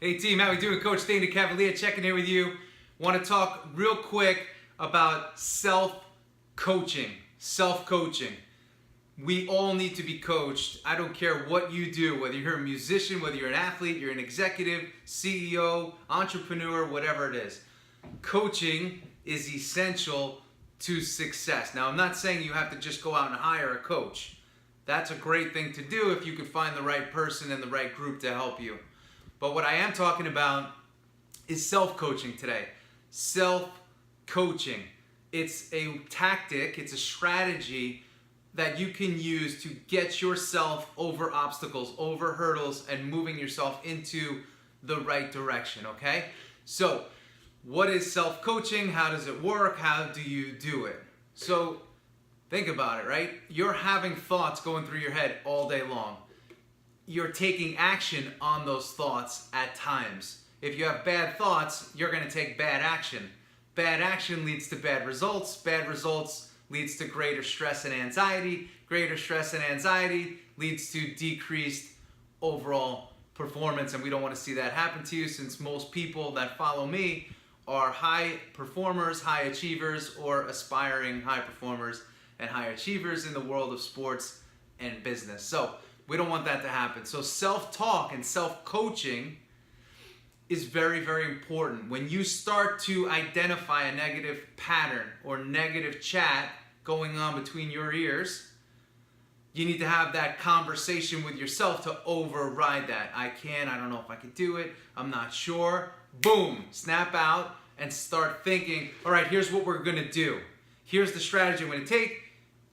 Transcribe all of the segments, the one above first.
Hey team, how we doing? Coach DANA CAVALEA checking in with you. Want to talk real quick about self-coaching. Self-coaching. We all need to be coached. I don't care what you do, whether you're a musician, whether you're an athlete, you're an executive, CEO, entrepreneur, whatever it is. Coaching is essential to success. Now, I'm not saying you have to just go out and hire a coach. That's a great thing to do if you can find the right person and the right group to help you. But what I am talking about is self-coaching today. Self-coaching. It's a tactic, it's a strategy that you can use to get yourself over obstacles, over hurdles, and moving yourself into the right direction, okay? So, what is self-coaching? How does it work? How do you do it? So, think about it, right? You're having thoughts going through your head all day long. You're taking action on those thoughts at times. If you have bad thoughts, you're going to take bad action. Bad action leads to bad results. Bad results leads to greater stress and anxiety. Greater stress and anxiety leads to decreased overall performance, and we don't want to see that happen to you, since most people that follow me are high performers, high achievers, or aspiring high performers and high achievers in the world of sports and business. So we don't want that to happen. So self-talk and self-coaching is very, very important. When you start to identify a negative pattern or negative chat going on between your ears, you need to have that conversation with yourself to override that. I don't know if I can do it, I'm not sure. Boom, snap out and start thinking, all right, here's what we're gonna do. Here's the strategy I'm gonna take.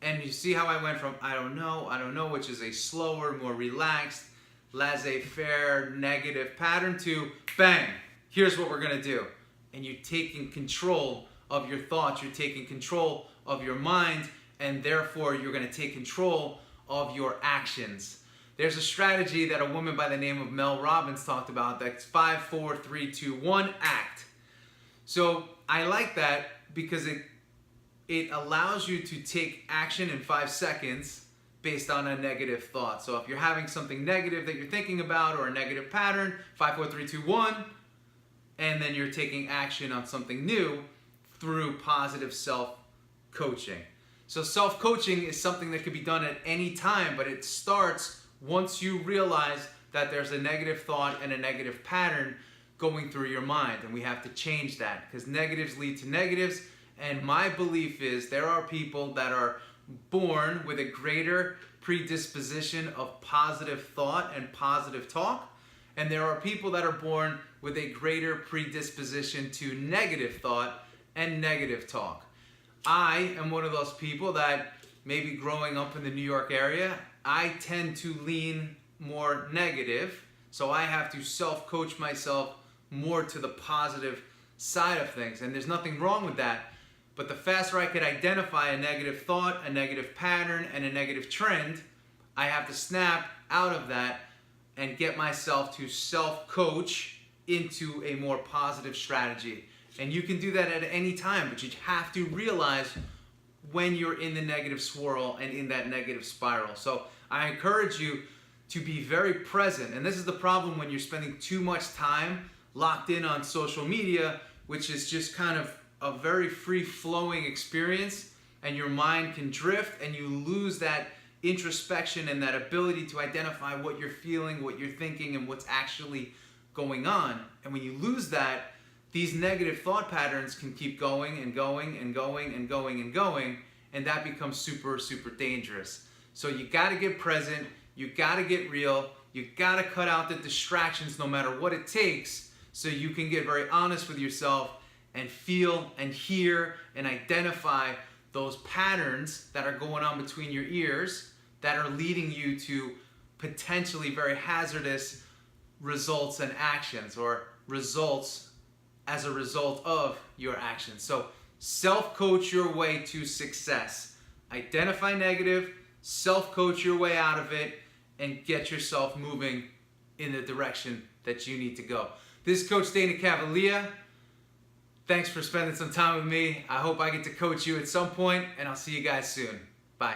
And you see how I went from I don't know, which is a slower, more relaxed, laissez-faire, negative pattern, to bang, here's what we're gonna do. And you're taking control of your thoughts, you're taking control of your mind, and therefore you're gonna take control of your actions. There's a strategy that a woman by the name of Mel Robbins talked about, that's 5, 4, 3, 2, 1, act. So I like that because it allows you to take action in 5 seconds based on a negative thought. So if you're having something negative that you're thinking about, or a negative pattern, 5, 4, 3, 2, 1, and then you're taking action on something new through positive self-coaching. So self-coaching is something that could be done at any time, but it starts once you realize that there's a negative thought and a negative pattern going through your mind, and we have to change that, because negatives lead to negatives. And my belief is there are people that are born with a greater predisposition of positive thought and positive talk, and there are people that are born with a greater predisposition to negative thought and negative talk. I am one of those people that, maybe growing up in the New York area, I tend to lean more negative, so I have to self-coach myself more to the positive side of things, and there's nothing wrong with that. But the faster I could identify a negative thought, a negative pattern, and a negative trend, I have to snap out of that and get myself to self-coach into a more positive strategy. And you can do that at any time, but you have to realize when you're in the negative swirl and in that negative spiral. So I encourage you to be very present. And this is the problem when you're spending too much time locked in on social media, which is just kind of a very free-flowing experience, and your mind can drift and you lose that introspection and that ability to identify what you're feeling, what you're thinking, and what's actually going on. And when you lose that, these negative thought patterns can keep going and going and going and going and going, and that becomes super, super dangerous. So you gotta get present, you gotta get real, you gotta cut out the distractions no matter what it takes, so you can get very honest with yourself and feel and hear and identify those patterns that are going on between your ears that are leading you to potentially very hazardous results and actions, or results as a result of your actions. So self-coach your way to success. Identify negative, self-coach your way out of it, and get yourself moving in the direction that you need to go. This is Coach DANA CAVALEA. Thanks for spending some time with me. I hope I get to coach you at some point, and I'll see you guys soon. Bye.